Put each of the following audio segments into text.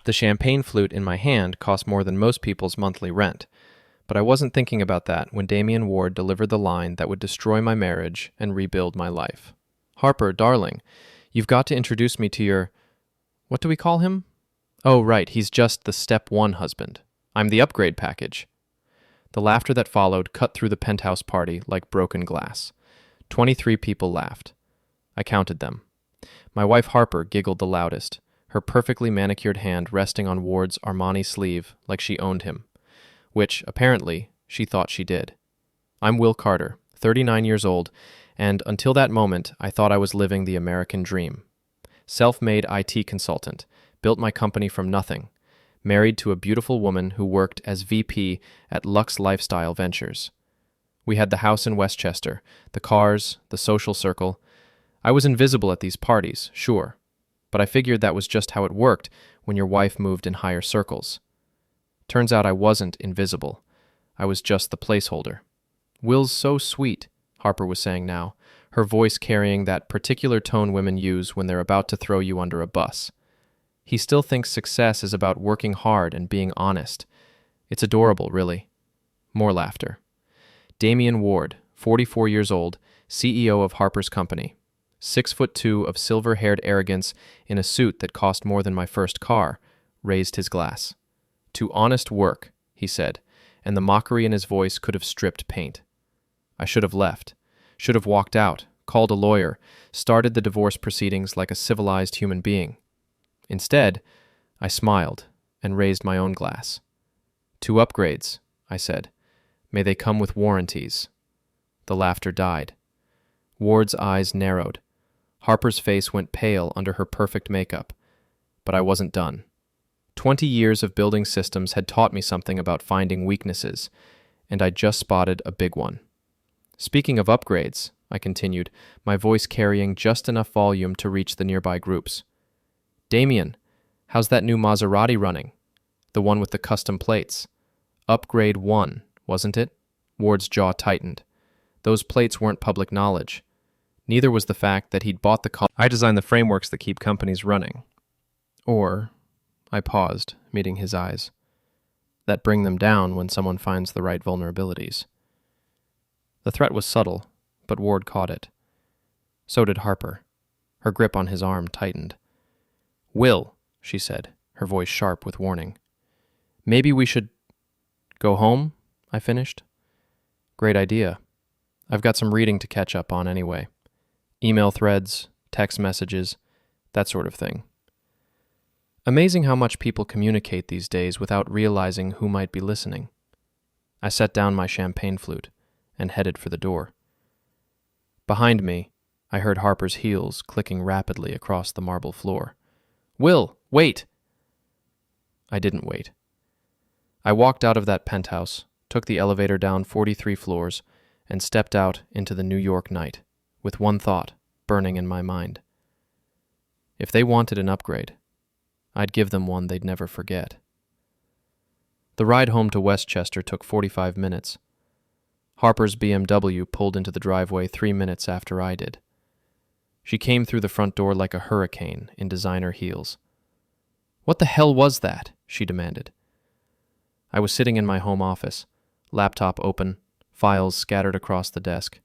The champagne flute in my hand cost more than most people's monthly rent, but I wasn't thinking about that when Damien Ward delivered the line that would destroy my marriage and rebuild my life. "Harper, darling, you've got to introduce me to your... What do we call him? Oh, right, he's just the step one husband. I'm the upgrade package." The laughter that followed cut through the penthouse party like broken glass. 23 people laughed. I counted them. My wife Harper giggled the loudest, her perfectly manicured hand resting on Ward's Armani sleeve like she owned him, which, apparently, she thought she did. I'm Will Carter, 39 years old, and until that moment, I thought I was living the American dream. Self-made IT consultant, built my company from nothing, married to a beautiful woman who worked as VP at Lux Lifestyle Ventures. We had the house in Westchester, the cars, the social circle. I was invisible at these parties, sure, but I figured that was just how it worked when your wife moved in higher circles. Turns out I wasn't invisible. I was just the placeholder. "Will's so sweet," Harper was saying now, her voice carrying that particular tone women use when they're about to throw you under a bus. "He still thinks success is about working hard and being honest. It's adorable, really." More laughter. Damien Ward, 44 years old, CEO of Harper's company. 6'2" of silver-haired arrogance in a suit that cost more than my first car, raised his glass. "To honest work," he said, and the mockery in his voice could have stripped paint. I should have left, should have walked out, called a lawyer, started the divorce proceedings like a civilized human being. Instead, I smiled and raised my own glass. "To upgrades," I said. "May they come with warranties." The laughter died. Ward's eyes narrowed. Harper's face went pale under her perfect makeup. But I wasn't done. 20 years of building systems had taught me something about finding weaknesses, and I just spotted a big one. "Speaking of upgrades," I continued, my voice carrying just enough volume to reach the nearby groups. "Damien, how's that new Maserati running? The one with the custom plates. Upgrade 1, wasn't it?" Ward's jaw tightened. Those plates weren't public knowledge. Neither was the fact that he'd bought the car. "I design the frameworks that keep companies running. Or," I paused, meeting his eyes, "that bring them down when someone finds the right vulnerabilities." The threat was subtle, but Ward caught it. So did Harper. Her grip on his arm tightened. "Will," she said, her voice sharp with warning. "Maybe we should..." "Go home?" I finished. "Great idea. I've got some reading to catch up on anyway. Email threads, text messages, that sort of thing." Amazing how much people communicate these days without realizing who might be listening. I set down my champagne flute and headed for the door. Behind me, I heard Harper's heels clicking rapidly across the marble floor. "Will, wait!" I didn't wait. I walked out of that penthouse, took the elevator down 43 floors, and stepped out into the New York night, with one thought burning in my mind. If they wanted an upgrade, I'd give them one they'd never forget. The ride home to Westchester took 45 minutes. Harper's BMW pulled into the driveway 3 minutes after I did. She came through the front door like a hurricane in designer heels. "What the hell was that?" she demanded. I was sitting in my home office, laptop open, files scattered across the desk.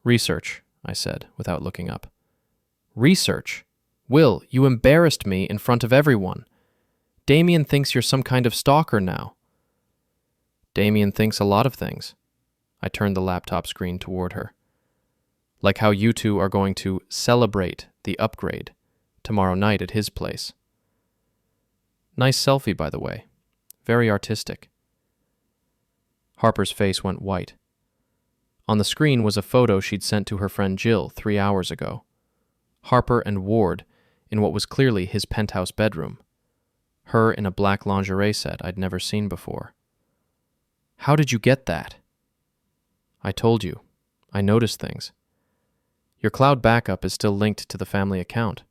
"Research," I said, without looking up. "Research? Will, you embarrassed me in front of everyone. Damien thinks you're some kind of stalker now." "Damien thinks a lot of things." I turned the laptop screen toward her. "Like how you two are going to celebrate the upgrade tomorrow night at his place." "Nice selfie, by the way. Very artistic." Harper's face went white. On the screen was a photo she'd sent to her friend Jill 3 hours ago. Harper and Ward in what was clearly his penthouse bedroom. Her in a black lingerie set I'd never seen before. "How did you get that?" "I told you. I noticed things. Your cloud backup is still linked to the family account.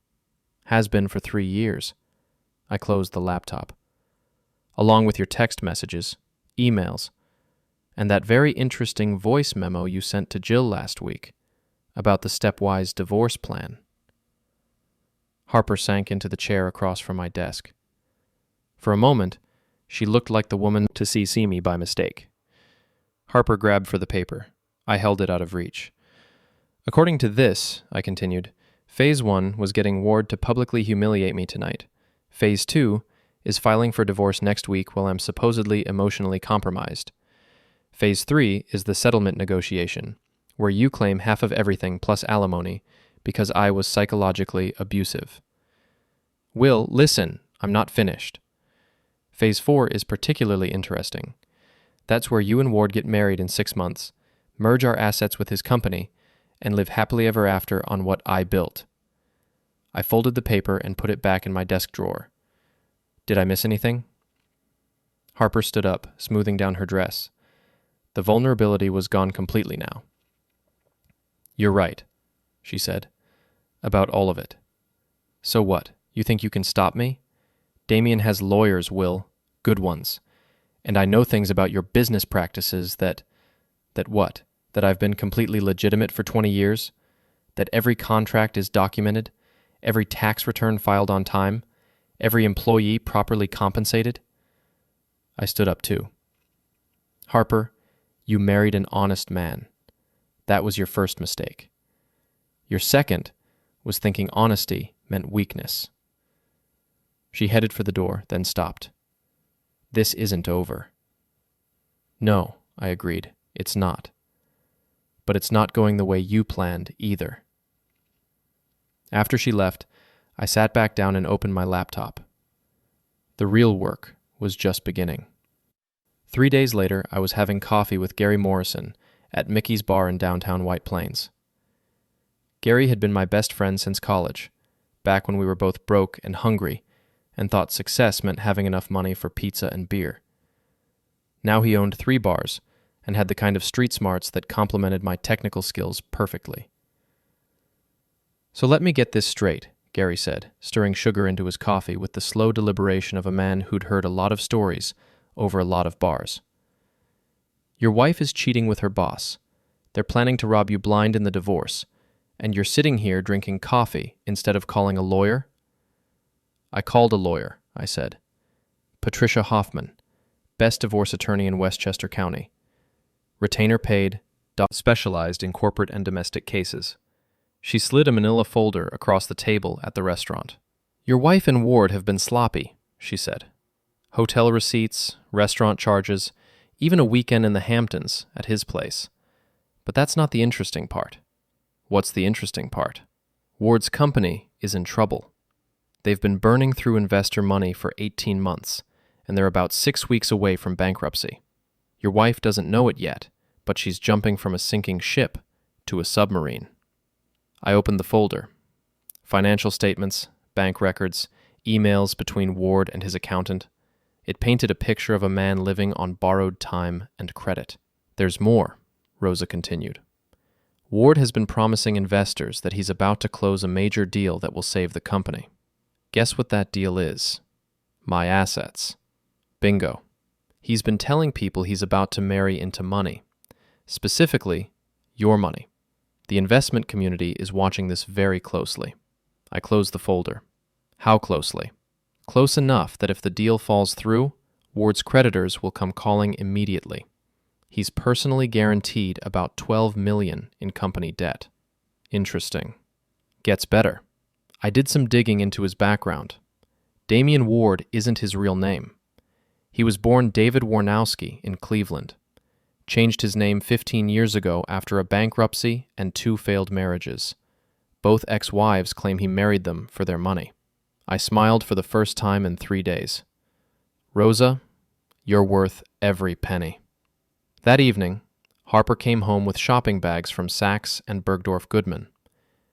Has been for 3 years. I closed the laptop. Along with your text messages, emails, and that very interesting voice memo you sent to Jill last week about the stepwise divorce plan." Harper sank into the chair across from my desk. For a moment, she looked like the woman to see me by mistake. Harper grabbed for the paper. I held it out of reach. According to this, I continued, Phase 1 was getting Ward to publicly humiliate me tonight. Phase 2 is filing for divorce next week while I'm supposedly emotionally compromised. Phase 3 is the settlement negotiation, where you claim half of everything plus alimony because I was psychologically abusive. Will, listen, I'm not finished. Phase 4 is particularly interesting. That's where you and Ward get married in 6 months, merge our assets with his company, and live happily ever after on what I built. I folded the paper and put it back in my desk drawer. Did I miss anything? Harper stood up, smoothing down her dress. The vulnerability was gone completely now. You're right, she said, about all of it. So what? You think you can stop me? Damien has lawyers, Will, good ones. And I know things about your business practices that what? That I've been completely legitimate for 20 years? That every contract is documented? Every tax return filed on time? Every employee properly compensated? I stood up too. Harper, you married an honest man. That was your first mistake. Your second was thinking honesty meant weakness. She headed for the door, then stopped. This isn't over. No, I agreed, it's not. But it's not going the way you planned either. After she left, I sat back down and opened my laptop. The real work was just beginning. 3 days later, I was having coffee with Gary Morrison at Mickey's Bar in downtown White Plains. Gary had been my best friend since college, back when we were both broke and hungry, and thought success meant having enough money for pizza and beer. Now he owned 3 bars and had the kind of street smarts that complemented my technical skills perfectly. So let me get this straight, Gary said, stirring sugar into his coffee with the slow deliberation of a man who'd heard a lot of stories over a lot of bars. Your wife is cheating with her boss. They're planning to rob you blind in the divorce, and you're sitting here drinking coffee instead of calling a lawyer? I called a lawyer, I said. Patricia Hoffman, best divorce attorney in Westchester County. Retainer paid, specialized in corporate and domestic cases. She slid a manila folder across the table at the restaurant. Your wife and Ward have been sloppy, she said. Hotel receipts, restaurant charges, even a weekend in the Hamptons at his place. But that's not the interesting part. What's the interesting part? Ward's company is in trouble. They've been burning through investor money for 18 months, and they're about 6 weeks away from bankruptcy. Your wife doesn't know it yet, but she's jumping from a sinking ship to a submarine. I opened the folder. Financial statements, bank records, emails between Ward and his accountant. It painted a picture of a man living on borrowed time and credit. There's more, Rosa continued. Ward has been promising investors that he's about to close a major deal that will save the company. Guess what that deal is? My assets. Bingo. He's been telling people he's about to marry into money. Specifically, your money. The investment community is watching this very closely. I closed the folder. How closely? Close enough that if the deal falls through, Ward's creditors will come calling immediately. He's personally guaranteed about $12 million in company debt. Interesting. Gets better. I did some digging into his background. Damien Ward isn't his real name. He was born David Warnowski in Cleveland. Changed his name 15 years ago after a bankruptcy and 2 failed marriages. Both ex-wives claim he married them for their money. I smiled for the first time in 3 days. Rosa, you're worth every penny. That evening, Harper came home with shopping bags from Saks and Bergdorf Goodman.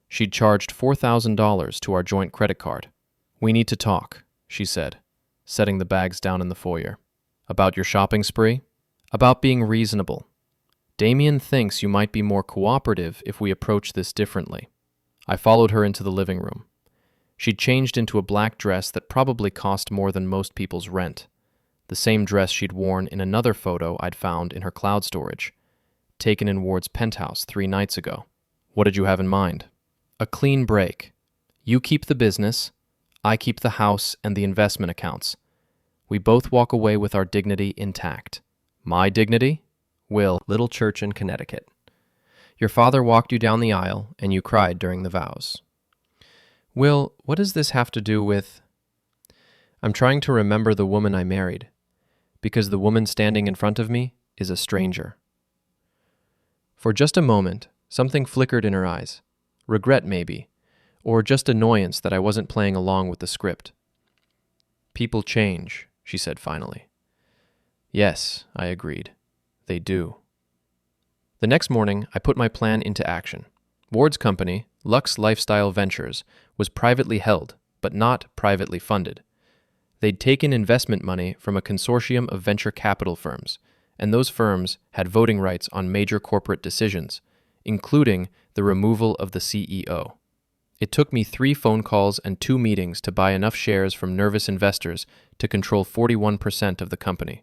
She'd charged $4,000 to our joint credit card. We need to talk, she said, setting the bags down in the foyer. About your shopping spree? About being reasonable. Damien thinks you might be more cooperative if we approach this differently. I followed her into the living room. She'd changed into a black dress that probably cost more than most people's rent. The same dress she'd worn in another photo I'd found in her cloud storage, taken in Ward's penthouse 3 nights ago. What did you have in mind? A clean break. You keep the business, I keep the house and the investment accounts. We both walk away with our dignity intact. My dignity? Will, little church in Connecticut. Your father walked you down the aisle, and you cried during the vows. Will, what does this have to do with... I'm trying to remember the woman I married, because the woman standing in front of me is a stranger. For just a moment, something flickered in her eyes. Regret, maybe, or just annoyance that I wasn't playing along with the script. People change, she said finally. Yes, I agreed. They do. The next morning, I put my plan into action. Ward's company, Lux Lifestyle Ventures, was privately held, but not privately funded. They'd taken investment money from a consortium of venture capital firms, and those firms had voting rights on major corporate decisions, including the removal of the CEO. It took me 3 phone calls and 2 meetings to buy enough shares from nervous investors to control 41% of the company.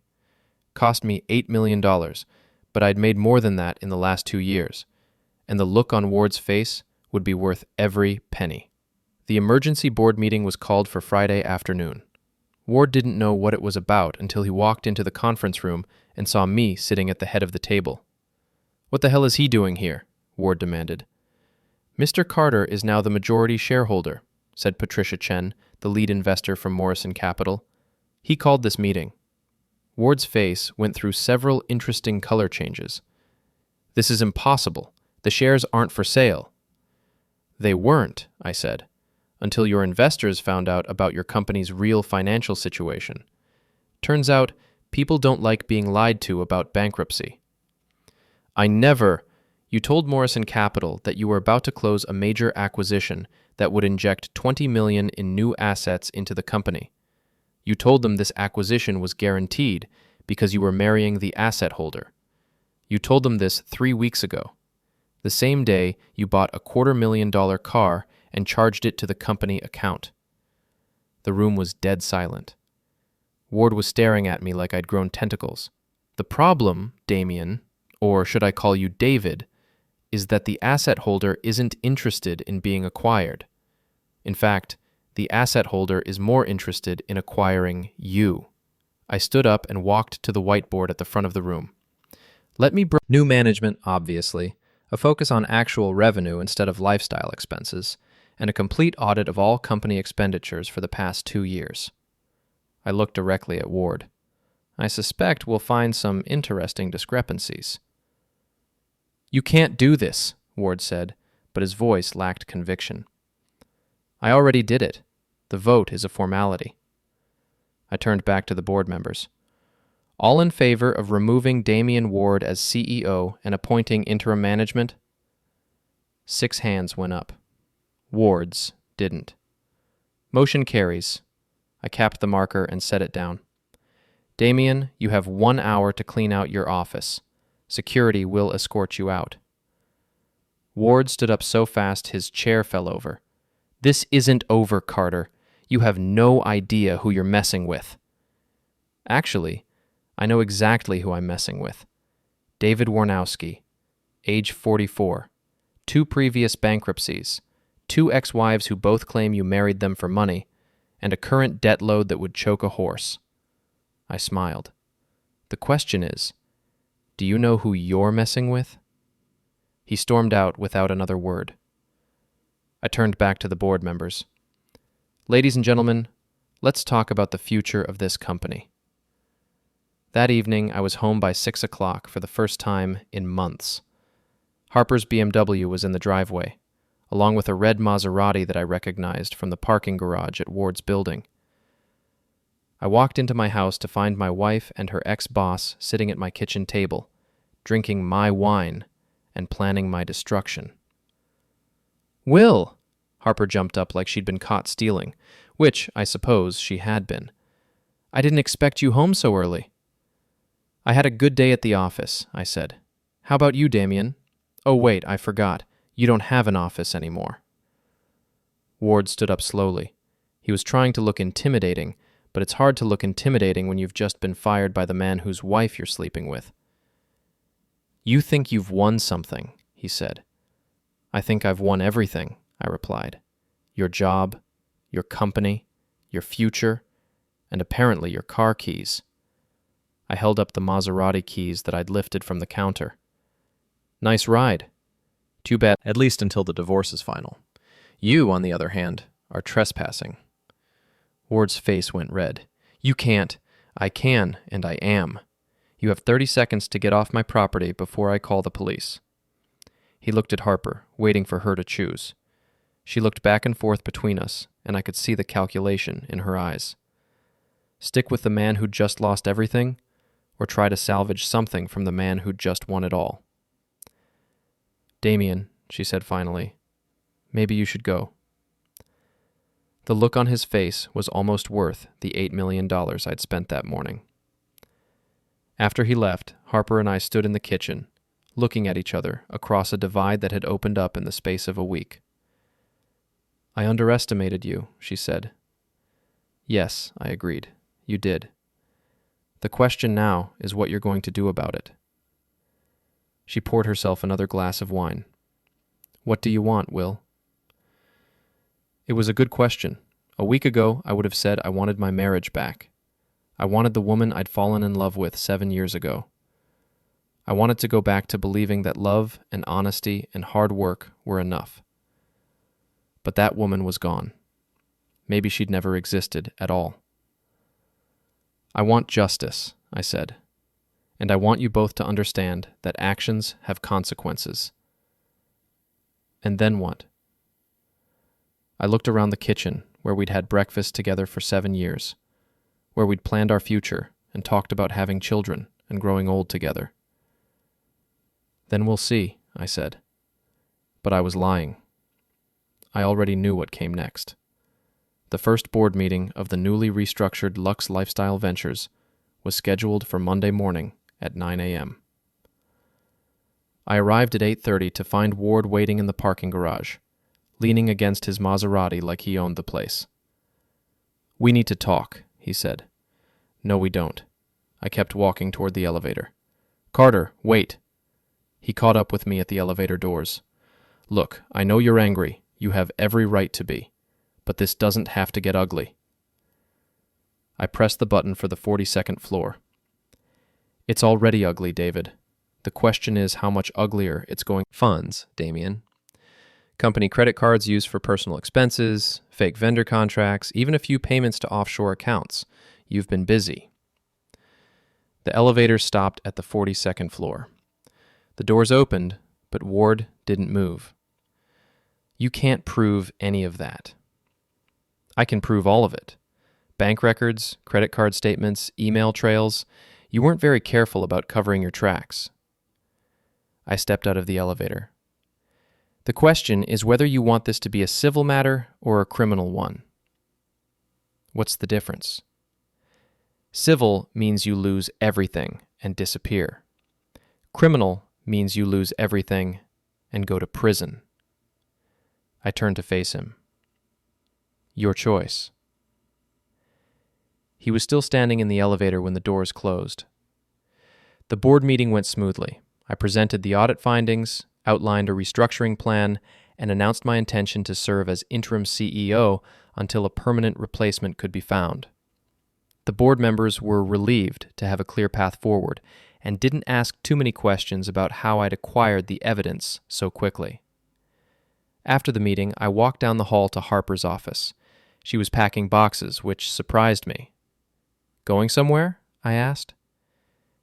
Cost me $8 million, but I'd made more than that in the last 2 years, and the look on Ward's face would be worth every penny. The emergency board meeting was called for Friday afternoon. Ward didn't know what it was about until he walked into the conference room and saw me sitting at the head of the table. What the hell is he doing here? Ward demanded. Mr. Carter is now the majority shareholder, said Patricia Chen, the lead investor from Morrison Capital. He called this meeting. Ward's face went through several interesting color changes. This is impossible. The shares aren't for sale. They weren't, I said, until your investors found out about your company's real financial situation. Turns out, people don't like being lied to about bankruptcy. You told Morrison Capital that you were about to close a major acquisition that would inject $20 million in new assets into the company. You told them this acquisition was guaranteed because you were marrying the asset holder. You told them this 3 weeks ago. The same day, you bought a $250,000 car and charged it to the company account. The room was dead silent. Ward was staring at me like I'd grown tentacles. The problem, Damien, or should I call you David, is that the asset holder isn't interested in being acquired. In fact, the asset holder is more interested in acquiring you. I stood up and walked to the whiteboard at the front of the room. New management, obviously, a focus on actual revenue instead of lifestyle expenses, and a complete audit of all company expenditures for the past 2 years. I looked directly at Ward. I suspect we'll find some interesting discrepancies. You can't do this, Ward said, but his voice lacked conviction. I already did it. The vote is a formality. I turned back to the board members. All in favor of removing Damien Ward as CEO and appointing interim management? 6 hands went up. Ward's didn't. Motion carries. I capped the marker and set it down. Damien, you have 1 hour to clean out your office. Security will escort you out. Ward stood up so fast his chair fell over. This isn't over, Carter. You have no idea who you're messing with. Actually, I know exactly who I'm messing with. David Warnowski, age 44, 2 previous bankruptcies, 2 ex-wives who both claim you married them for money, and a current debt load that would choke a horse. I smiled. The question is, do you know who you're messing with? He stormed out without another word. I turned back to the board members. Ladies and gentlemen, let's talk about the future of this company. That evening, I was home by 6 o'clock for the first time in months. Harper's BMW was in the driveway, along with a red Maserati that I recognized from the parking garage at Ward's building. I walked into my house to find my wife and her ex-boss sitting at my kitchen table, drinking my wine and planning my destruction. Will! Harper jumped up like she'd been caught stealing, which, I suppose, she had been. I didn't expect you home so early. I had a good day at the office, I said. How about you, Damien? Oh, wait, I forgot. You don't have an office anymore. Ward stood up slowly. He was trying to look intimidating, but it's hard to look intimidating when you've just been fired by the man whose wife you're sleeping with. You think you've won something, he said. I think I've won everything, I replied. Your job, your company, your future, And apparently your car keys. I held up the Maserati keys that I'd lifted from the counter. Nice ride. Too bad, at least until the divorce is final. You, on the other hand, are trespassing. Ward's face went red. You can't. I can, and I am. You have 30 seconds to get off my property before I call the police. He looked at Harper, waiting for her to choose. She looked back and forth between us, and I could see the calculation in her eyes. Stick with the man who'd just lost everything, or try to salvage something from the man who'd just won it all. Damien, she said finally, maybe you should go. The look on his face was almost worth the $8 million I'd spent that morning. After he left, Harper and I stood in the kitchen, looking at each other across a divide that had opened up in the space of a week. I underestimated you, she said. Yes, I agreed. You did. The question now is what you're going to do about it. She poured herself another glass of wine. What do you want, Will? It was a good question. A week ago, I would have said I wanted my marriage back. I wanted the woman I'd fallen in love with 7 years ago. I wanted to go back to believing that love and honesty and hard work were enough. But that woman was gone. Maybe she'd never existed at all. I want justice, I said, and I want you both to understand that actions have consequences. And then what? I looked around the kitchen where we'd had breakfast together for 7 years, where we'd planned our future and talked about having children and growing old together. Then we'll see, I said. But I was lying. I already knew what came next. The first board meeting of the newly restructured Lux Lifestyle Ventures was scheduled for Monday morning at 9 a.m. I arrived at 8:30 to find Ward waiting in the parking garage, leaning against his Maserati like he owned the place. We need to talk, he said. No, we don't. I kept walking toward the elevator. Carter, wait. He caught up with me at the elevator doors. Look, I know you're angry. You have every right to be. But this doesn't have to get ugly. I pressed the button for the 42nd floor. It's already ugly, David. The question is how much uglier it's going. Funds, Damien. Company credit cards used for personal expenses, fake vendor contracts, even a few payments to offshore accounts. You've been busy. The elevator stopped at the 42nd floor. The doors opened, but Ward didn't move. You can't prove any of that. I can prove all of it. Bank records, credit card statements, email trails. You weren't very careful about covering your tracks. I stepped out of the elevator. The question is whether you want this to be a civil matter or a criminal one. What's the difference? Civil means you lose everything and disappear. Criminal means you lose everything and go to prison. I turned to face him. Your choice. He was still standing in the elevator when the doors closed. The board meeting went smoothly. I presented the audit findings, outlined a restructuring plan, and announced my intention to serve as interim CEO until a permanent replacement could be found. The board members were relieved to have a clear path forward and didn't ask too many questions about how I'd acquired the evidence so quickly. After the meeting, I walked down the hall to Harper's office. She was packing boxes, which surprised me. Going somewhere? I asked.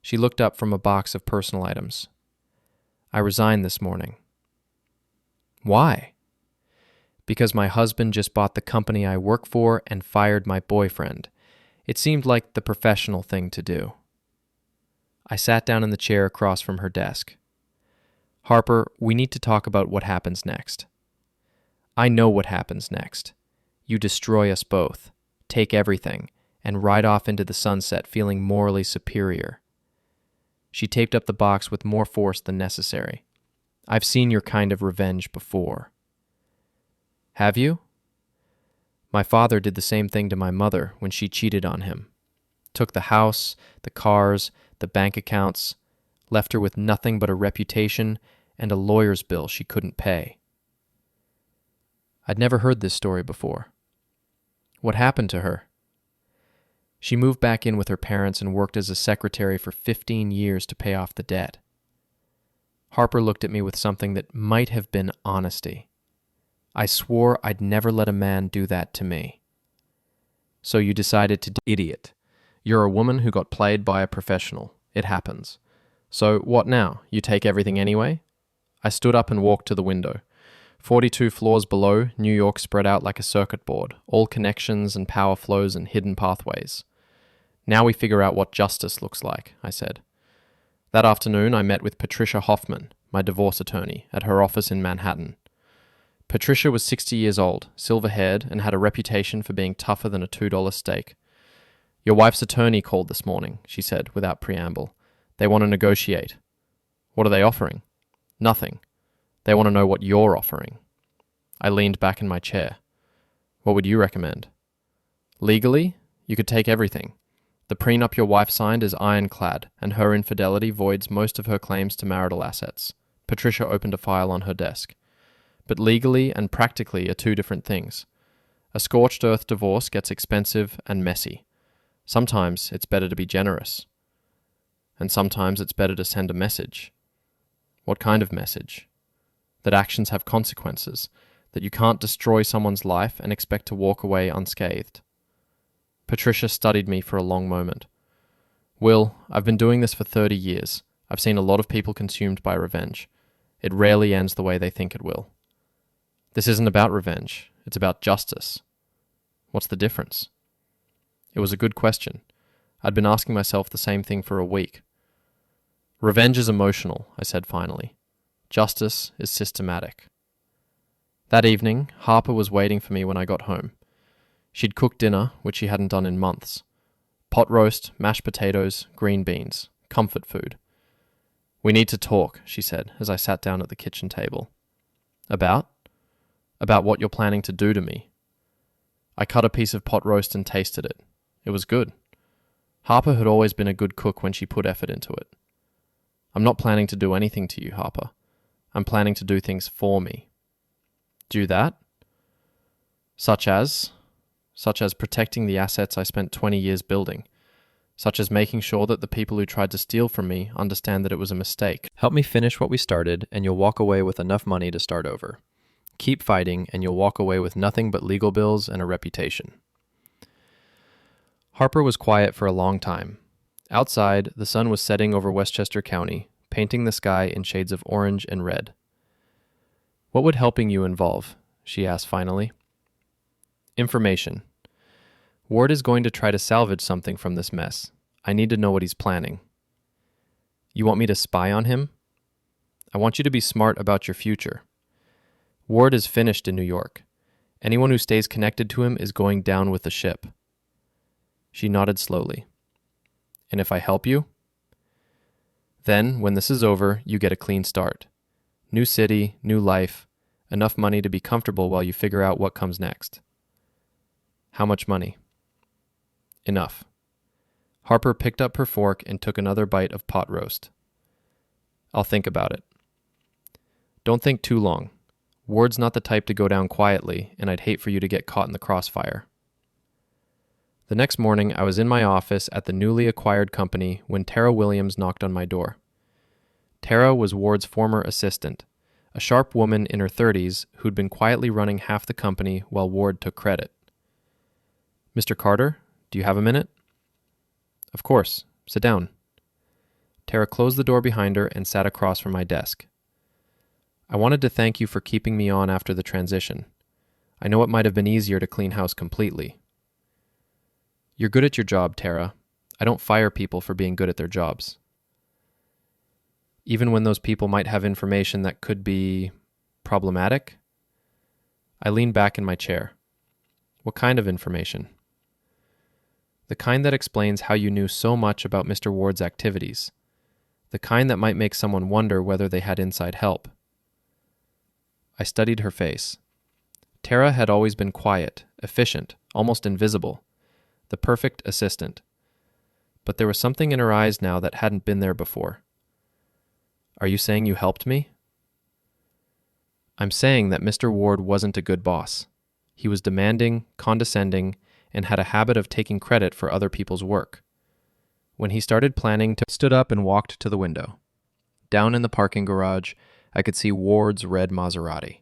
She looked up from a box of personal items. I resigned this morning. Why? Because my husband just bought the company I work for and fired my boyfriend. It seemed like the professional thing to do. I sat down in the chair across from her desk. Harper, we need to talk about what happens next. I know what happens next. You destroy us both, take everything, and ride off into the sunset feeling morally superior. She taped up the box with more force than necessary. I've seen your kind of revenge before. Have you? My father did the same thing to my mother when she cheated on him. Took the house, the cars, the bank accounts, left her with nothing but a reputation and a lawyer's bill she couldn't pay. I'd never heard this story before. What happened to her? She moved back in with her parents and worked as a secretary for 15 years to pay off the debt. Harper looked at me with something that might have been honesty. I swore I'd never let a man do that to me. So you decided to... Idiot. You're a woman who got played by a professional. It happens. So what now? You take everything anyway? I stood up and walked to the window. 42 floors below, New York spread out like a circuit board, all connections and power flows and hidden pathways. Now we figure out what justice looks like, I said. That afternoon, I met with Patricia Hoffman, my divorce attorney, at her office in Manhattan. Patricia was 60 years old, silver-haired, and had a reputation for being tougher than a $2 steak. Your wife's attorney called this morning, she said, without preamble. They want to negotiate. What are they offering? Nothing. They want to know what you're offering. I leaned back in my chair. What would you recommend? Legally, you could take everything. The prenup your wife signed is ironclad, and her infidelity voids most of her claims to marital assets. Patricia opened a file on her desk. But legally and practically are two different things. A scorched earth divorce gets expensive and messy. Sometimes it's better to be generous. And sometimes it's better to send a message. What kind of message? That actions have consequences, that you can't destroy someone's life and expect to walk away unscathed. Patricia studied me for a long moment. Will, I've been doing this for 30 years. I've seen a lot of people consumed by revenge. It rarely ends the way they think it will. This isn't about revenge. It's about justice. What's the difference? It was a good question. I'd been asking myself the same thing for a week. Revenge is emotional, I said finally. Justice is systematic. That evening, Harper was waiting for me when I got home. She'd cooked dinner, which she hadn't done in months. Pot roast, mashed potatoes, green beans. Comfort food. We need to talk, she said, as I sat down at the kitchen table. About? About what you're planning to do to me. I cut a piece of pot roast and tasted it. It was good. Harper had always been a good cook when she put effort into it. I'm not planning to do anything to you, Harper. I'm planning to do things for me. Do that? Such as protecting the assets I spent 20 years building. Such as making sure that the people who tried to steal from me understand that it was a mistake. Help me finish what we started, and you'll walk away with enough money to start over. Keep fighting, and you'll walk away with nothing but legal bills and a reputation. Harper was quiet for a long time. Outside, the sun was setting over Westchester County, painting the sky in shades of orange and red. What would helping you involve? She asked finally. Information. Ward is going to try to salvage something from this mess. I need to know what he's planning. You want me to spy on him? I want you to be smart about your future. Ward is finished in New York. Anyone who stays connected to him is going down with the ship. She nodded slowly. And if I help you? Then, when this is over, you get a clean start. New city, new life, enough money to be comfortable while you figure out what comes next. How much money? Enough. Harper picked up her fork and took another bite of pot roast. I'll think about it. Don't think too long. Ward's not the type to go down quietly, and I'd hate for you to get caught in the crossfire. The next morning, I was in my office at the newly acquired company when Tara Williams knocked on my door. Tara was Ward's former assistant, a sharp woman in her 30s who'd been quietly running half the company while Ward took credit. Mr. Carter, do you have a minute? Of course. Sit down. Tara closed the door behind her and sat across from my desk. I wanted to thank you for keeping me on after the transition. I know it might have been easier to clean house completely. You're good at your job, Tara. I don't fire people for being good at their jobs. Even when those people might have information that could be problematic? I leaned back in my chair. What kind of information? The kind that explains how you knew so much about Mr. Ward's activities. The kind that might make someone wonder whether they had inside help. I studied her face. Tara had always been quiet, efficient, almost invisible. The perfect assistant. But there was something in her eyes now that hadn't been there before. Are you saying you helped me? I'm saying that Mr. Ward wasn't a good boss. He was demanding, condescending, and had a habit of taking credit for other people's work. When he started planning to stood up and walked to the window. Down in the parking garage, I could see Ward's red Maserati.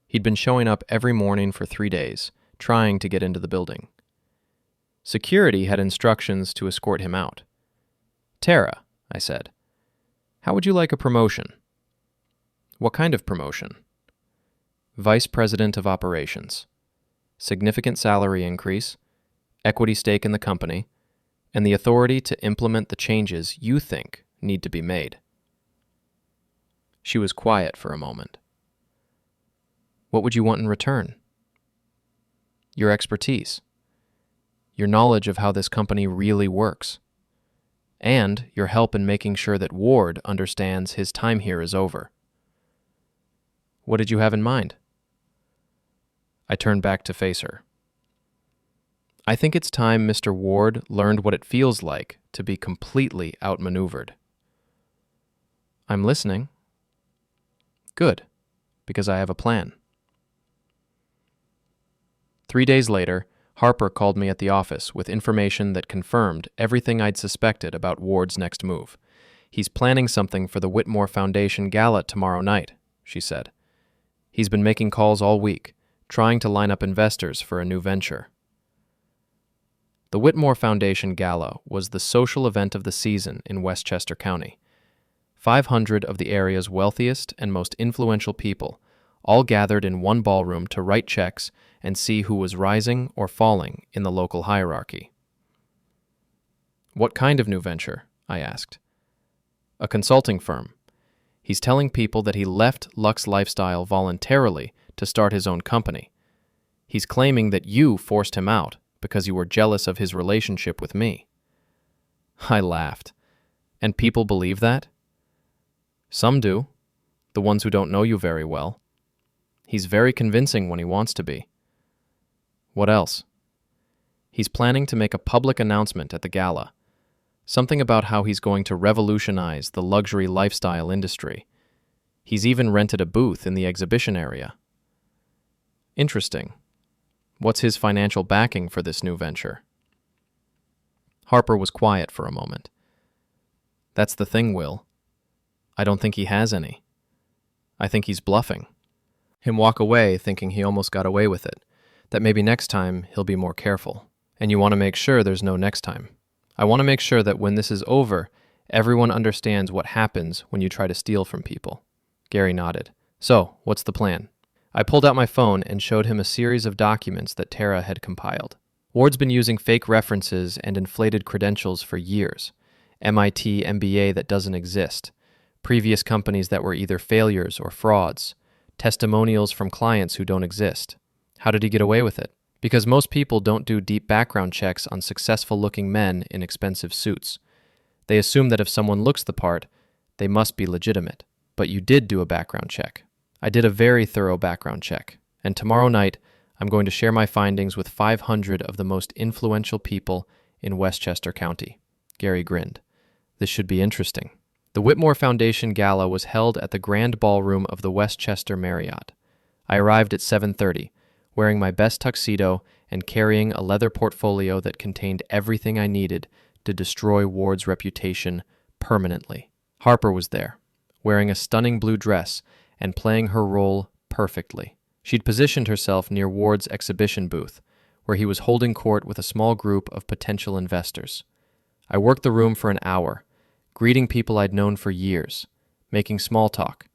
He'd been showing up every morning for 3 days, trying to get into the building. Security had instructions to escort him out. "Tara," I said, "how would you like a promotion?" "What kind of promotion?" "Vice President of Operations. Significant salary increase, equity stake in the company, and the authority to implement the changes you think need to be made." She was quiet for a moment. "What would you want in return?" "Your expertise, your knowledge of how this company really works, and your help in making sure that Ward understands his time here is over." "What did you have in mind?" I turned back to face her. "I think it's time Mr. Ward learned what it feels like to be completely outmaneuvered." "I'm listening." "Good, because I have a plan." 3 days later, Harper called me at the office with information that confirmed everything I'd suspected about Ward's next move. "He's planning something for the Whitmore Foundation gala tomorrow night," she said. "He's been making calls all week, trying to line up investors for a new venture." The Whitmore Foundation Gala was the social event of the season in Westchester County. 500 of the area's wealthiest and most influential people all gathered in one ballroom to write checks and see who was rising or falling in the local hierarchy. "What kind of new venture?" I asked. "A consulting firm. He's telling people that he left Lux Lifestyle voluntarily to start his own company. He's claiming that you forced him out because you were jealous of his relationship with me." I laughed. "And people believe that?" "Some do, the ones who don't know you very well. He's very convincing when he wants to be." "What else?" "He's planning to make a public announcement at the gala. Something about how he's going to revolutionize the luxury lifestyle industry. He's even rented a booth in the exhibition area." "Interesting. What's his financial backing for this new venture?" Harper was quiet for a moment. "That's the thing, Will. I don't think he has any. I think he's bluffing. Him walk away thinking he almost got away with it, that maybe next time he'll be more careful. And you want to make sure there's no next time. I want to make sure that when this is over, everyone understands what happens when you try to steal from people." Gary nodded. "So, what's the plan?" I pulled out my phone and showed him a series of documents that Tara had compiled. Ward's been using fake references and inflated credentials for years. MIT MBA that doesn't exist. Previous companies that were either failures or frauds. Testimonials from clients who don't exist. How did he get away with it? Because most people don't do deep background checks on successful-looking men in expensive suits. They assume that if someone looks the part, they must be legitimate. But you did do a background check. I did a very thorough background check, and tomorrow night I'm going to share my findings with 500 of the most influential people in Westchester County. Gary grinned. "This should be interesting." The Whitmore Foundation Gala was held at the Grand Ballroom of the Westchester Marriott. I arrived at 7:30, wearing my best tuxedo and carrying a leather portfolio that contained everything I needed to destroy Ward's reputation permanently. Harper was there, wearing a stunning blue dress and playing her role perfectly. She'd positioned herself near Ward's exhibition booth, where he was holding court with a small group of potential investors. I worked the room for an hour, greeting people I'd known for years, making small talk,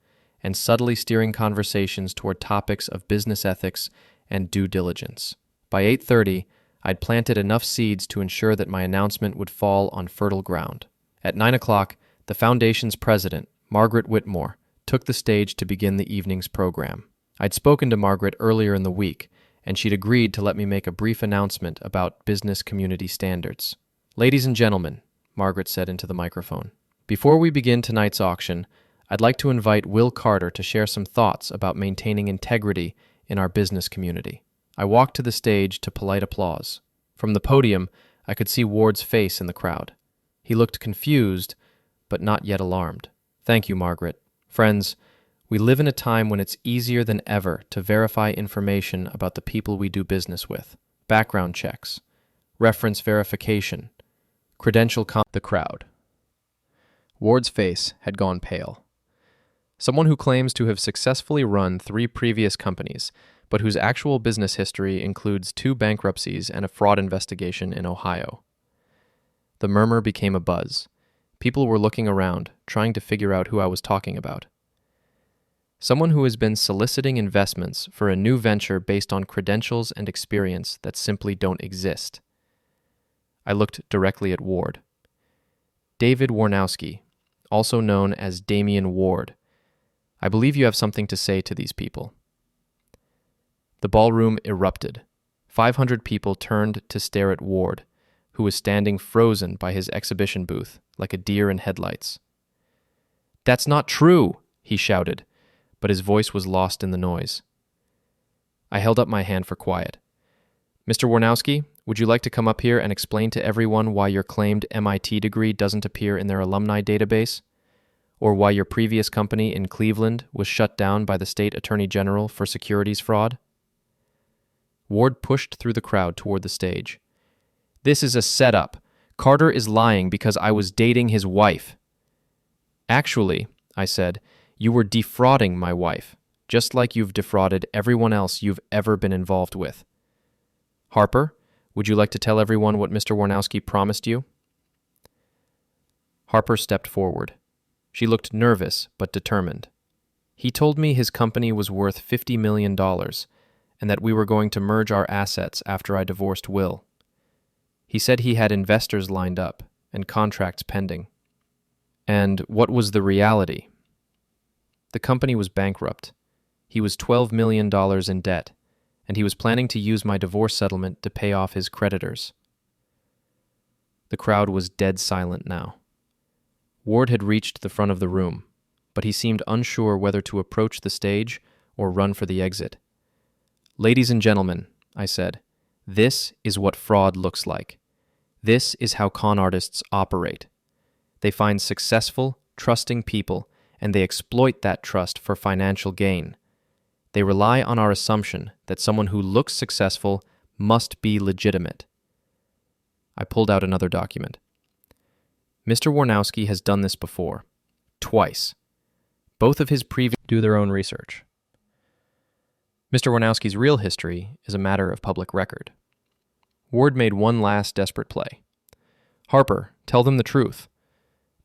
and subtly steering conversations toward topics of business ethics and due diligence. By 8:30, I'd planted enough seeds to ensure that my announcement would fall on fertile ground. At 9 o'clock, the Foundation's president, Margaret Whitmore, took the stage to begin the evening's program. I'd spoken to Margaret earlier in the week, and she'd agreed to let me make a brief announcement about business community standards. "Ladies and gentlemen," Margaret said into the microphone, "before we begin tonight's auction, I'd like to invite Will Carter to share some thoughts about maintaining integrity in our business community." I walked to the stage to polite applause. From the podium, I could see Ward's face in the crowd. He looked confused, but not yet alarmed. "Thank you, Margaret. Friends, we live in a time when it's easier than ever to verify information about the people we do business with. background checks, reference verification, the crowd. Ward's face had gone pale. Someone who claims to have successfully run 3 previous companies, but whose actual business history includes 2 bankruptcies and a fraud investigation in Ohio. The murmur became a buzz. People were looking around, trying to figure out who I was talking about. Someone who has been soliciting investments for a new venture based on credentials and experience that simply don't exist. I looked directly at Ward. David Warnowski, also known as Damien Ward. I believe you have something to say to these people. The ballroom erupted. 500 people turned to stare at Ward, who was standing frozen by his exhibition booth like a deer in headlights. "That's not true," he shouted, but his voice was lost in the noise. I held up my hand for quiet. "Mr. Warnowski, would you like to come up here and explain to everyone why your claimed MIT degree doesn't appear in their alumni database? Or why your previous company in Cleveland was shut down by the state attorney general for securities fraud?" Ward pushed through the crowd toward the stage. "This is a setup. Carter is lying because I was dating his wife." "Actually," I said, "you were defrauding my wife, just like you've defrauded everyone else you've ever been involved with. Harper, would you like to tell everyone what Mr. Warnowski promised you?" Harper stepped forward. She looked nervous but determined. "He told me his company was worth $50 million and that we were going to merge our assets after I divorced Will. He said he had investors lined up and contracts pending." "And what was the reality?" "The company was bankrupt. He was $12 million in debt, and he was planning to use my divorce settlement to pay off his creditors." The crowd was dead silent now. Ward had reached the front of the room, but he seemed unsure whether to approach the stage or run for the exit. "Ladies and gentlemen," I said, "this is what fraud looks like. This is how con artists operate. They find successful, trusting people, and they exploit that trust for financial gain. They rely on our assumption that someone who looks successful must be legitimate." I pulled out another document. "Mr. Warnowski has done this before. Twice. Both of his previous..." Do their own research. Mr. Warnowski's real history is a matter of public record. Ward made one last desperate play. "Harper, tell them the truth.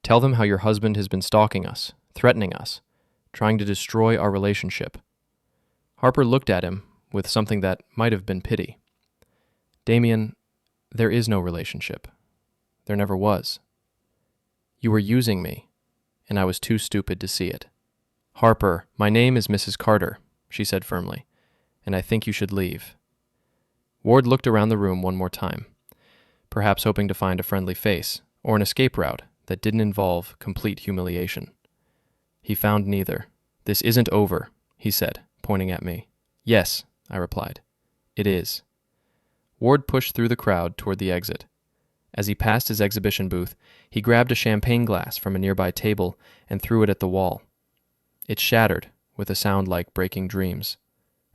Tell them how your husband has been stalking us, threatening us, trying to destroy our relationship." Harper looked at him with something that might have been pity. "Damien, there is no relationship. There never was. You were using me, and I was too stupid to see it." "Harper, my name is Mrs. Carter," she said firmly, "and I think you should leave." Ward looked around the room one more time, perhaps hoping to find a friendly face or an escape route that didn't involve complete humiliation. He found neither. "This isn't over," he said, pointing at me. "Yes," I replied. "It is." Ward pushed through the crowd toward the exit. As he passed his exhibition booth, he grabbed a champagne glass from a nearby table and threw it at the wall. It shattered with a sound like breaking dreams.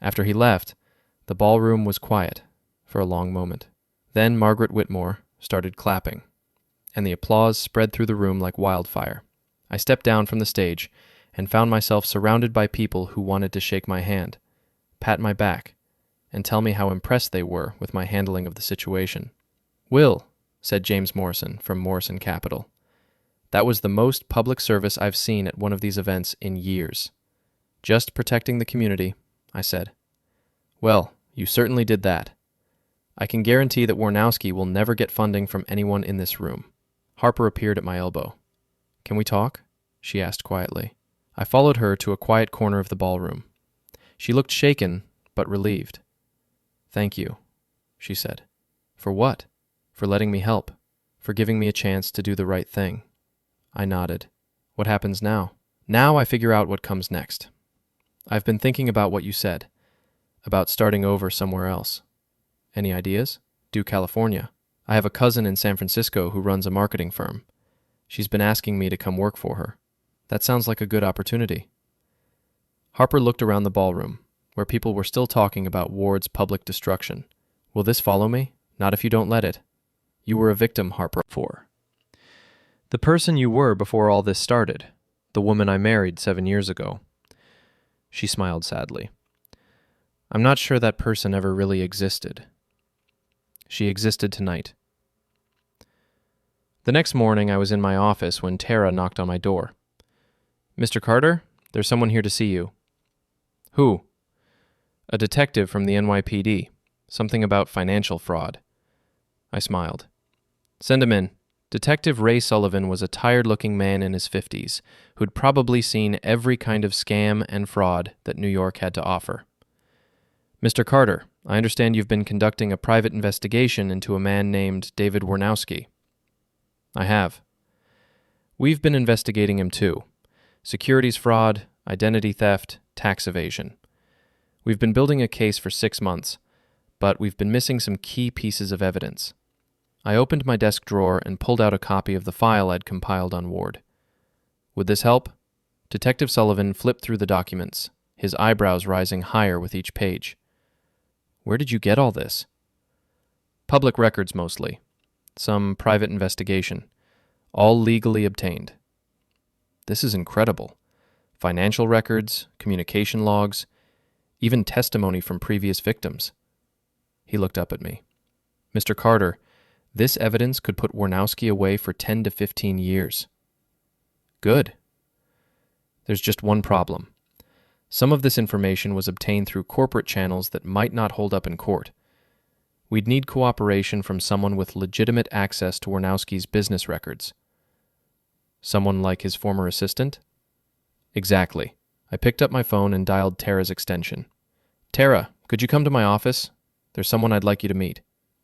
After he left, the ballroom was quiet for a long moment. Then Margaret Whitmore started clapping, and the applause spread through the room like wildfire. I stepped down from the stage and found myself surrounded by people who wanted to shake my hand, pat my back, and tell me how impressed they were with my handling of the situation. "Will," said James Morrison from Morrison Capital, "that was the most public service I've seen at one of these events in years." "Just protecting the community," I said. "Well, you certainly did that. I can guarantee that Warnowski will never get funding from anyone in this room." Harper appeared at my elbow. "Can we talk?" she asked quietly. I followed her to a quiet corner of the ballroom. She looked shaken, but relieved. "Thank you," she said. "For what?" "For letting me help. For giving me a chance to do the right thing." I nodded. "What happens now?" "Now I figure out what comes next. I've been thinking about what you said, about starting over somewhere else. Any ideas?" "Do California. I have a cousin in San Francisco who runs a marketing firm. She's been asking me to come work for her. That sounds like a good opportunity." Harper looked around the ballroom, where people were still talking about Ward's public destruction, Will this follow me? Not if you don't let it. You were a victim, Harper. 4. The person you were before all this started. The woman I married 7 years ago. She smiled sadly. I'm not sure that person ever really existed. She existed tonight. The next morning, I was in my office when Tara knocked on my door. Mr. Carter, there's someone here to see you. Who? A detective from the NYPD. Something about financial fraud. I smiled. Send him in. Detective Ray Sullivan was a tired-looking man in his 50s who'd probably seen every kind of scam and fraud that New York had to offer. Mr. Carter, I understand you've been conducting a private investigation into a man named David Warnowski. I have. We've been investigating him too. Securities fraud, identity theft, tax evasion. We've been building a case for 6 months, but we've been missing some key pieces of evidence. I opened my desk drawer and pulled out a copy of the file I'd compiled on Ward. Would this help? Detective Sullivan flipped through the documents, his eyebrows rising higher with each page. Where did you get all this? Public records mostly. Some private investigation. All legally obtained. This is incredible. Financial records, communication logs, even testimony from previous victims. He looked up at me. Mr. Carter, this evidence could put Warnowski away for 10 to 15 years. Good. There's just one problem. Some of this information was obtained through corporate channels that might not hold up in court. We'd need cooperation from someone with legitimate access to Warnowski's business records. Someone like his former assistant? Exactly. I picked up my phone and dialed Tara's extension. Tara, could you come to my office? There's someone I'd like you to meet.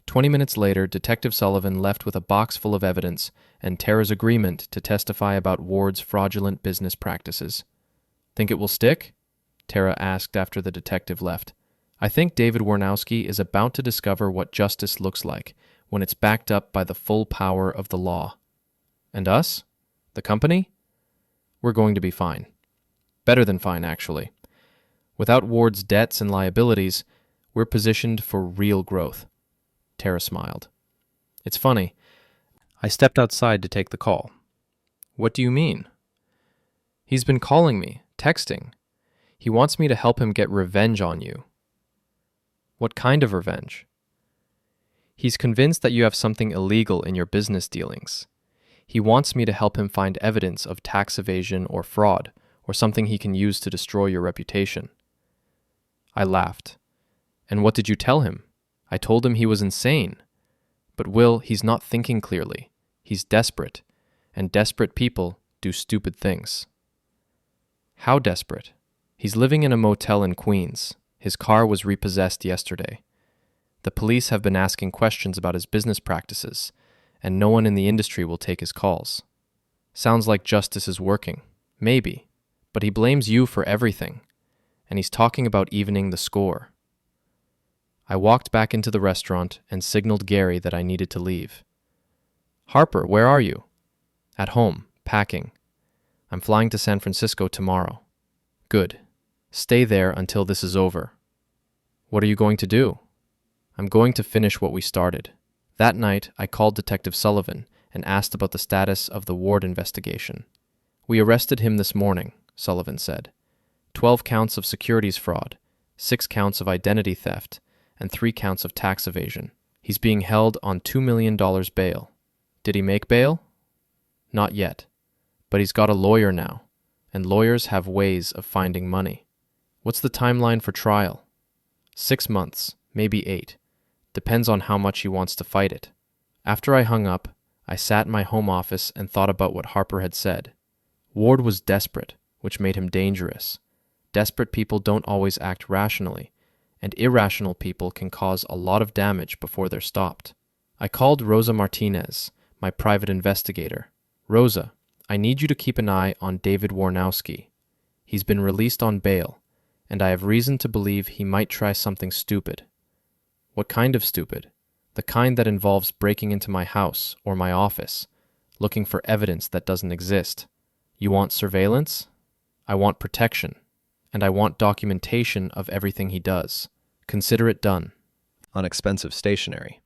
20 minutes later, Detective Sullivan left with a box full of evidence and Tara's agreement to testify about Ward's fraudulent business practices. Think it will stick? Tara asked after the detective left. I think David Warnowski is about to discover what justice looks like when it's backed up by the full power of the law. And us? The company? We're going to be fine. Better than fine, actually. Without Ward's debts and liabilities, we're positioned for real growth. Tara smiled. It's funny. I stepped outside to take the call. What do you mean? He's been calling me, texting. He wants me to help him get revenge on you. What kind of revenge? He's convinced that you have something illegal in your business dealings. He wants me to help him find evidence of tax evasion or fraud, or something he can use to destroy your reputation. I laughed. And what did you tell him? I told him he was insane. But Will, he's not thinking clearly. He's desperate, and desperate people do stupid things. How desperate? He's living in a motel in Queens. His car was repossessed yesterday. The police have been asking questions about his business practices, and no one in the industry will take his calls. Sounds like justice is working. Maybe. But he blames you for everything, and he's talking about evening the score. I walked back into the restaurant and signaled Gary that I needed to leave. Harper, where are you? At home, packing. I'm flying to San Francisco tomorrow. Good. Stay there until this is over. What are you going to do? I'm going to finish what we started. That night, I called Detective Sullivan and asked about the status of the Ward investigation. We arrested him this morning, Sullivan said. 12 counts of securities fraud, 6 counts of identity theft, and 3 counts of tax evasion. He's being held on $2 million bail. Did he make bail? Not yet. But he's got a lawyer now, and lawyers have ways of finding money. What's the timeline for trial? 6 months, maybe 8. Depends on how much he wants to fight it. After I hung up, I sat in my home office and thought about what Harper had said. Ward was desperate, which made him dangerous. Desperate people don't always act rationally, and irrational people can cause a lot of damage before they're stopped. I called Rosa Martinez, my private investigator. Rosa, I need you to keep an eye on David Warnowski. He's been released on bail, and I have reason to believe he might try something stupid. What kind of stupid? The kind that involves breaking into my house or my office, looking for evidence that doesn't exist. You want surveillance? I want protection. And I want documentation of everything he does. Consider it done. on expensive stationery.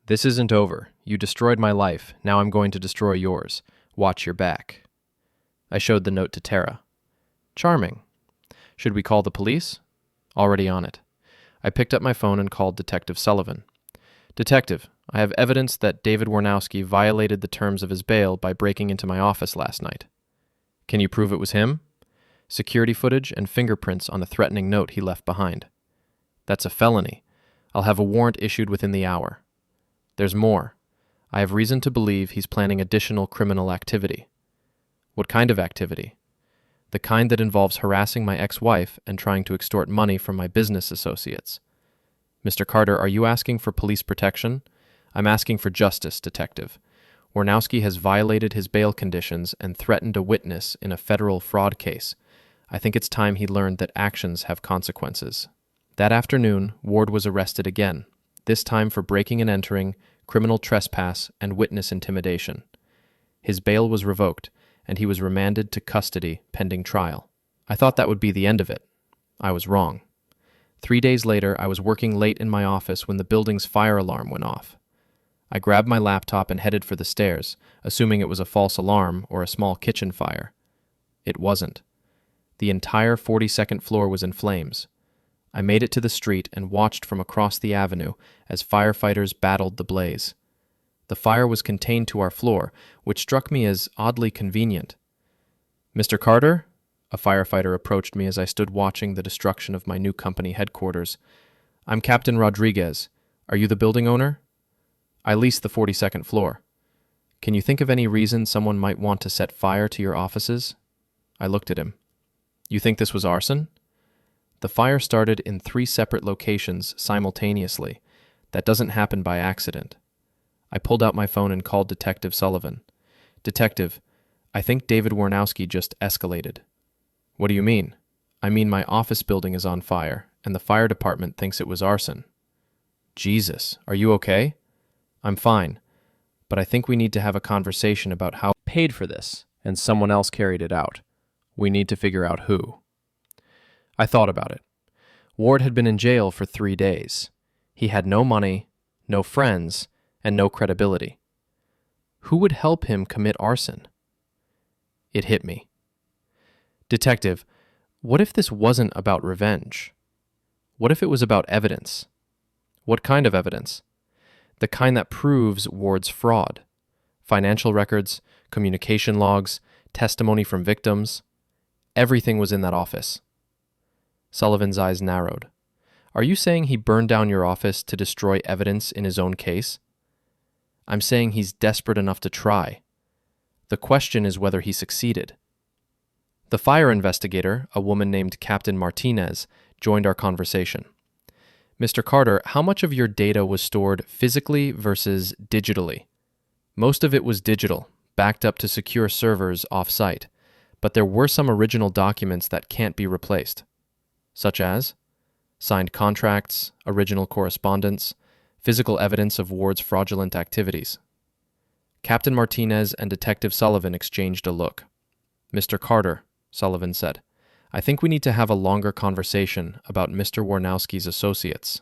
"This isn't over. You destroyed my life. Now I'm going to destroy yours. Watch your back." I showed the note to Tara. "Charming. Should we call the police?" "Already on it." I picked up my phone and called Detective Sullivan. "Detective, I have evidence that David Warnowski violated the terms of his bail by breaking into my office last night." "Can you prove it was him?" "Security footage and fingerprints on a threatening note he left behind." "That's a felony. I'll have a warrant issued within the hour." "There's more. I have reason to believe he's planning additional criminal activity." "What kind of activity?" "The kind that involves harassing my ex-wife and trying to extort money from my business associates." "Mr. Carter, are you asking for police protection?" "I'm asking for justice, Detective. Warnowski has violated his bail conditions and threatened a witness in a federal fraud case. I think it's time he learned that actions have consequences." That afternoon, Ward was arrested again, this time for breaking and entering, criminal trespass, and witness intimidation. His bail was revoked, and he was remanded to custody pending trial. I thought that would be the end of it. I was wrong. 3 days later, I was working late in my office when the building's fire alarm went off. I grabbed my laptop and headed for the stairs, assuming it was a false alarm or a small kitchen fire. It wasn't. The entire 42nd floor was in flames. I made it to the street and watched from across the avenue as firefighters battled the blaze. The fire was contained to our floor, which struck me as oddly convenient. "Mr. Carter?" A firefighter approached me as I stood watching the destruction of my new company headquarters. "I'm Captain Rodriguez. Are you the building owner?" "I lease the 42nd floor." "Can you think of any reason someone might want to set fire to your offices?" I looked at him. "You think this was arson?" "The fire started in 3 separate locations simultaneously. That doesn't happen by accident." I pulled out my phone and called Detective Sullivan. "Detective, I think David Warnowski just escalated." "What do you mean?" "I mean my office building is on fire, and the fire department thinks it was arson." "Jesus, are you okay?" "I'm fine, but I think we need to have a conversation about how I paid for this, and someone else carried it out. We need to figure out who." I thought about it. Ward had been in jail for 3 days. He had no money, no friends, and no credibility. Who would help him commit arson? It hit me. "Detective, what if this wasn't about revenge? What if it was about evidence?" "What kind of evidence?" "The kind that proves Ward's fraud. Financial records, communication logs, testimony from victims. Everything was in that office." Sullivan's eyes narrowed. "Are you saying he burned down your office to destroy evidence in his own case?" "I'm saying he's desperate enough to try. The question is whether he succeeded." The fire investigator, a woman named Captain Martinez, joined our conversation. "Mr. Carter, how much of your data was stored physically versus digitally?" "Most of it was digital, backed up to secure servers off-site, but there were some original documents that can't be replaced." "Such as?" "Signed contracts, original correspondence, physical evidence of Ward's fraudulent activities." Captain Martinez and Detective Sullivan exchanged a look. "Mr. Carter," Sullivan said, "I think we need to have a longer conversation about Mr. Warnowski's associates."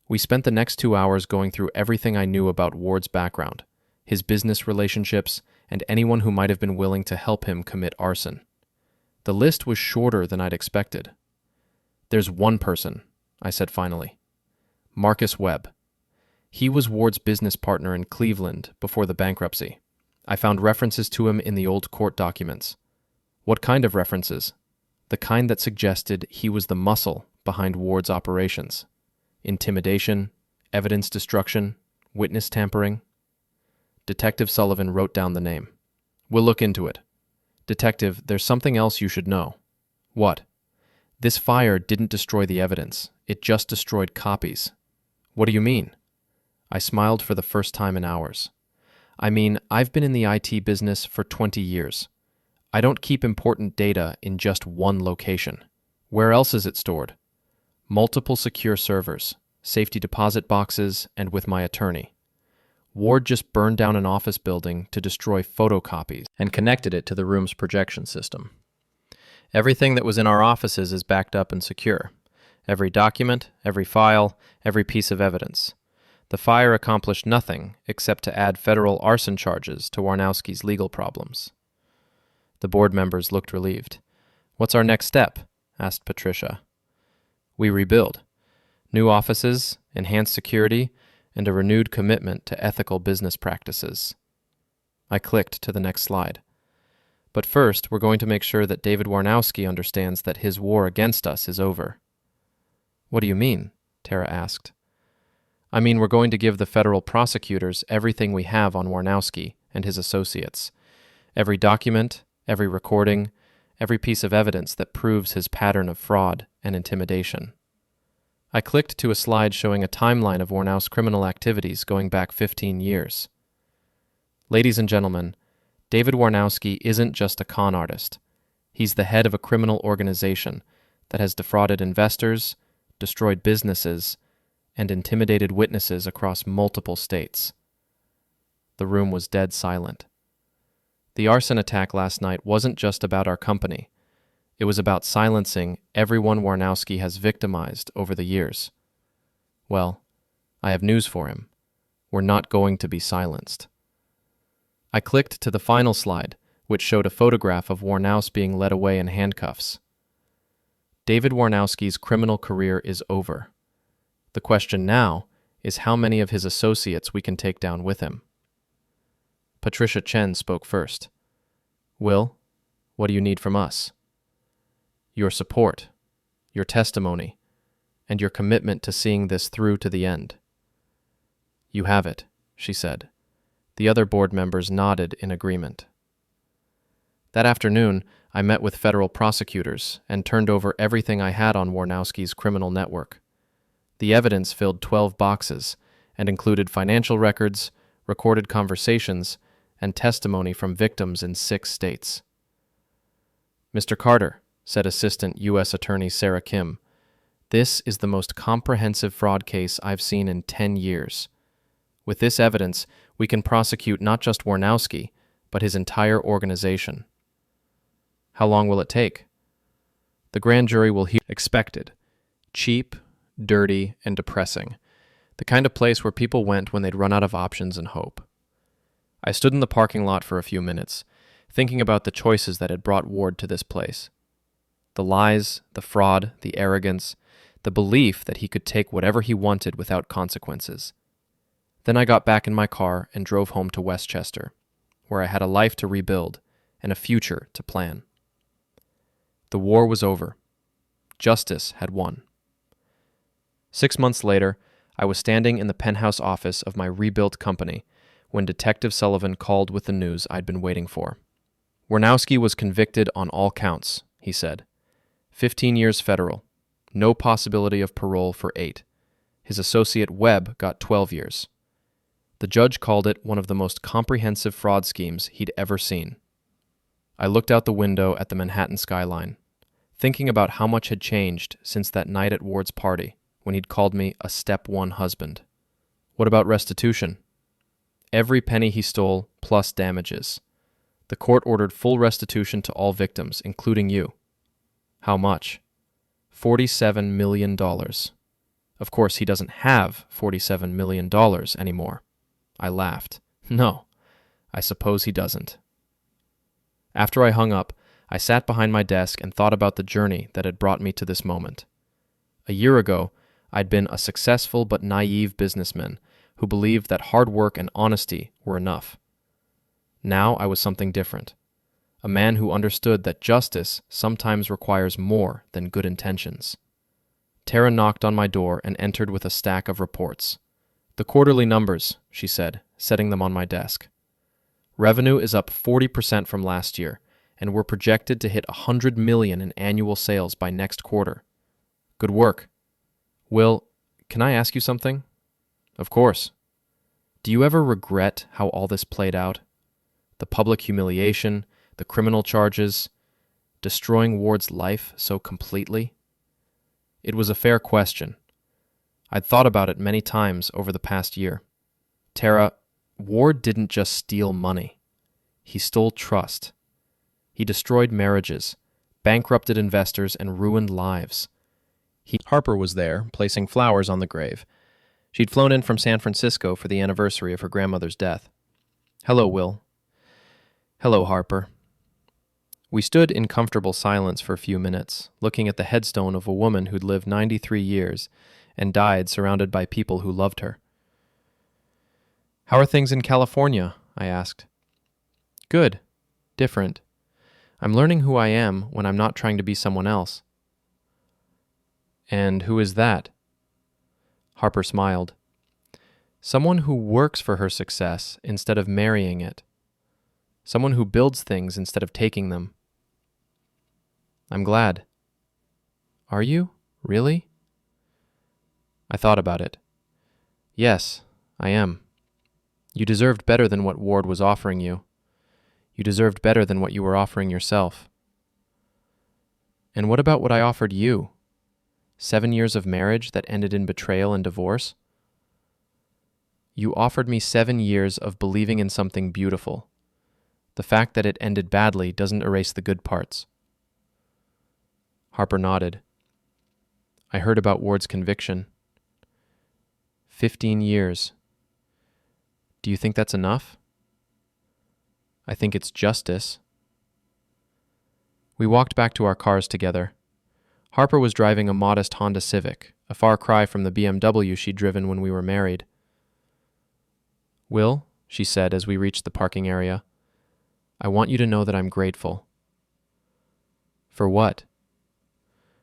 We spent the next 2 hours going through everything I knew about Ward's background, his business relationships, and anyone who might have been willing to help him commit arson. The list was shorter than I'd expected. "There's one person," I said finally. Marcus Webb. He was Ward's business partner in Cleveland before the bankruptcy. I found references to him in the old court documents. "What kind of references?" "The kind that suggested he was the muscle behind Ward's operations. Intimidation, evidence destruction, witness tampering." Detective Sullivan wrote down the name. "We'll look into it." "Detective, there's something else you should know." "What?" "This fire didn't destroy the evidence. It just destroyed copies." "What do you mean?" I smiled for the first time in hours. "I mean, I've been in the IT business for 20 years. I don't keep important data in just one location. Where else is it stored?" "Multiple secure servers, safety deposit boxes, and with my attorney. Ward just burned down an office building to destroy photocopies and connected it to the room's projection system. Everything that was in our offices is backed up and secure. Every document, every file, every piece of evidence. The fire accomplished nothing except to add federal arson charges to Warnowski's legal problems. The board members looked relieved. "What's our next step?" asked Patricia. "We rebuild. New offices, enhanced security, and a renewed commitment to ethical business practices." I clicked to the next slide. "But first, we're going to make sure that David Warnowski understands that his war against us is over." "What do you mean?" Tara asked. "I mean, we're going to give the federal prosecutors everything we have on Warnowski and his associates. Every document, every recording, every piece of evidence that proves his pattern of fraud and intimidation." I clicked to a slide showing a timeline of Warnow's criminal activities going back 15 years. Ladies and gentlemen, David Warnowski isn't just a con artist. He's the head of a criminal organization that has defrauded investors, destroyed businesses, and intimidated witnesses across multiple states. The room was dead silent. The arson attack last night wasn't just about our company. It was about silencing everyone Warnowski has victimized over the years. Well, I have news for him. We're not going to be silenced. I clicked to the final slide, which showed a photograph of Warnows being led away in handcuffs. David Warnowski's criminal career is over. The question now is how many of his associates we can take down with him. Patricia Chen spoke first. "Will, what do you need from us?" "Your support, your testimony, and your commitment to seeing this through to the end." "You have it," she said. The other board members nodded in agreement. That afternoon, I met with federal prosecutors and turned over everything I had on Warnowski's criminal network. The evidence filled 12 boxes and included financial records, recorded conversations, and testimony from victims in 6 states. "Mr. Carter," said Assistant U.S. Attorney Sarah Kim, "this is the most comprehensive fraud case I've seen in 10 years. With this evidence, we can prosecute not just Warnowski, but his entire organization." "How long will it take?" "The grand jury will hear expected. Cheap, dirty, and depressing. The kind of place where people went when they'd run out of options and hope." I stood in the parking lot for a few minutes, thinking about the choices that had brought Ward to this place. The lies, the fraud, the arrogance, the belief that he could take whatever he wanted without consequences. Then I got back in my car and drove home to Westchester, where I had a life to rebuild and a future to plan. The war was over. Justice had won. 6 months later, I was standing in the penthouse office of my rebuilt company when Detective Sullivan called with the news I'd been waiting for. "Warnowski was convicted on all counts," he said. 15 years federal. No possibility of parole for 8. His associate Webb got 12 years. The judge called it one of the most comprehensive fraud schemes he'd ever seen. I looked out the window at the Manhattan skyline, thinking about how much had changed since that night at Ward's party when he'd called me a step 1 husband. What about restitution? Every penny he stole plus damages. The court ordered full restitution to all victims, including you. How much? $47 million. Of course, he doesn't have $47 million anymore. I laughed. No, I suppose he doesn't. After I hung up, I sat behind my desk and thought about the journey that had brought me to this moment. A year ago, I'd been a successful but naive businessman who believed that hard work and honesty were enough. Now I was something different. A man who understood that justice sometimes requires more than good intentions. Tara knocked on my door and entered with a stack of reports. "The quarterly numbers," she said, setting them on my desk. "Revenue is up 40% from last year, and we're projected to hit $100 million in annual sales by next quarter. Good work. Will, can I ask you something?" "Of course." "Do you ever regret how all this played out? The public humiliation, the criminal charges, destroying Ward's life so completely?" It was a fair question. I'd thought about it many times over the past year. Tara, Ward didn't just steal money. He stole trust. He destroyed marriages, bankrupted investors, and ruined lives. Harper was there, placing flowers on the grave. She'd flown in from San Francisco for the anniversary of her grandmother's death. "Hello, Will." "Hello, Harper." We stood in comfortable silence for a few minutes, looking at the headstone of a woman who'd lived 93 years and died surrounded by people who loved her. "How are things in California?" I asked. "Good. Different. I'm learning who I am when I'm not trying to be someone else." "And who is that?" Harper smiled. "Someone who works for her success instead of marrying it. Someone who builds things instead of taking them." "I'm glad." "Are you? Really?" I thought about it. "Yes, I am. You deserved better than what Ward was offering you. You deserved better than what you were offering yourself." "And what about what I offered you? 7 years of marriage that ended in betrayal and divorce?" "You offered me 7 years of believing in something beautiful. The fact that it ended badly doesn't erase the good parts." Harper nodded. "I heard about Ward's conviction. 15 years. Do you think that's enough?" "I think it's justice." We walked back to our cars together. Harper was driving a modest Honda Civic, a far cry from the BMW she'd driven when we were married. "Will," she said as we reached the parking area, "I want you to know that I'm grateful." "For what?"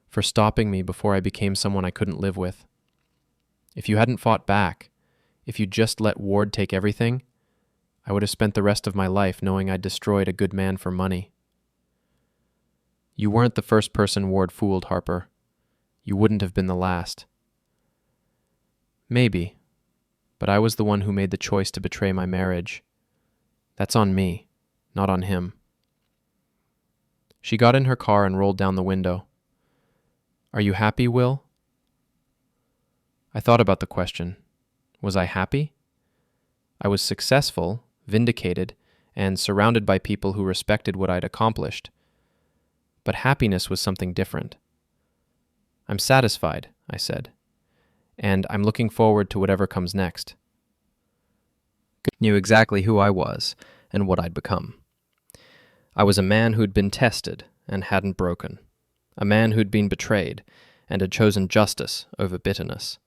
"For stopping me before I became someone I couldn't live with. If you hadn't fought back, if you just let Ward take everything, I would have spent the rest of my life knowing I'd destroyed a good man for money." "You weren't the first person Ward fooled, Harper. You wouldn't have been the last." "Maybe, but I was the one who made the choice to betray my marriage. That's on me, not on him." She got in her car and rolled down the window. "Are you happy, Will?" I thought about the question. Was I happy? I was successful, vindicated, and surrounded by people who respected what I'd accomplished. But happiness was something different. "I'm satisfied," I said, "and I'm looking forward to whatever comes next." I knew exactly who I was and what I'd become. I was a man who'd been tested and hadn't broken. A man who'd been betrayed and had chosen justice over bitterness.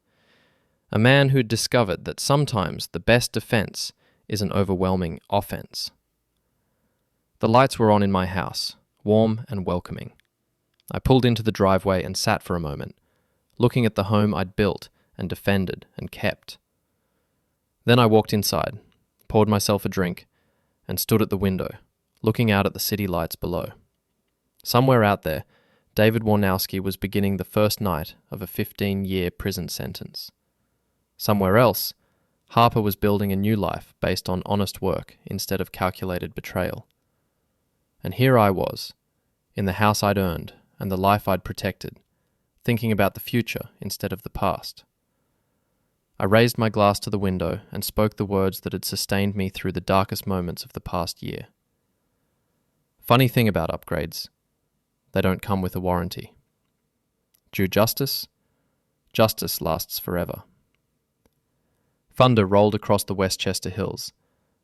A man who'd discovered that sometimes the best defense is an overwhelming offense. The lights were on in my house, warm and welcoming. I pulled into the driveway and sat for a moment, looking at the home I'd built and defended and kept. Then I walked inside, poured myself a drink, and stood at the window, looking out at the city lights below. Somewhere out there, David Warnowski was beginning the first night of a 15-year prison sentence. Somewhere else, Harper was building a new life based on honest work instead of calculated betrayal. And here I was, in the house I'd earned and the life I'd protected, thinking about the future instead of the past. I raised my glass to the window and spoke the words that had sustained me through the darkest moments of the past year. Funny thing about upgrades, they don't come with a warranty. Due justice? Justice lasts forever. Thunder rolled across the Westchester hills,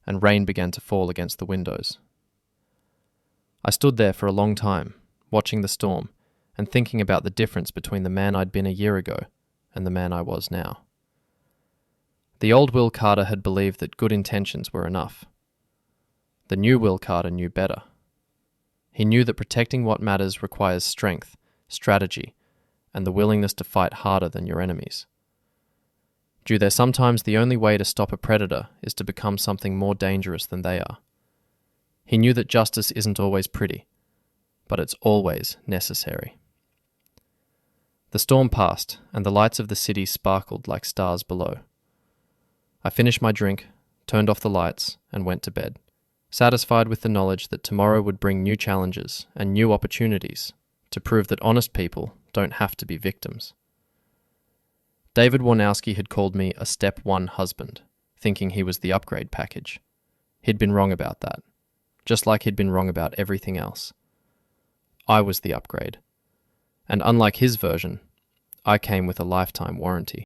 and rain began to fall against the windows. I stood there for a long time, watching the storm, and thinking about the difference between the man I'd been a year ago and the man I was now. The old Will Carter had believed that good intentions were enough. The new Will Carter knew better. He knew that protecting what matters requires strength, strategy, and the willingness to fight harder than your enemies. That sometimes the only way to stop a predator is to become something more dangerous than they are. He knew that justice isn't always pretty, but it's always necessary. The storm passed, and the lights of the city sparkled like stars below. I finished my drink, turned off the lights, and went to bed, satisfied with the knowledge that tomorrow would bring new challenges and new opportunities to prove that honest people don't have to be victims. David Warnowski had called me a step one husband, thinking he was the upgrade package. He'd been wrong about that, just like he'd been wrong about everything else. I was the upgrade, and unlike his version, I came with a lifetime warranty.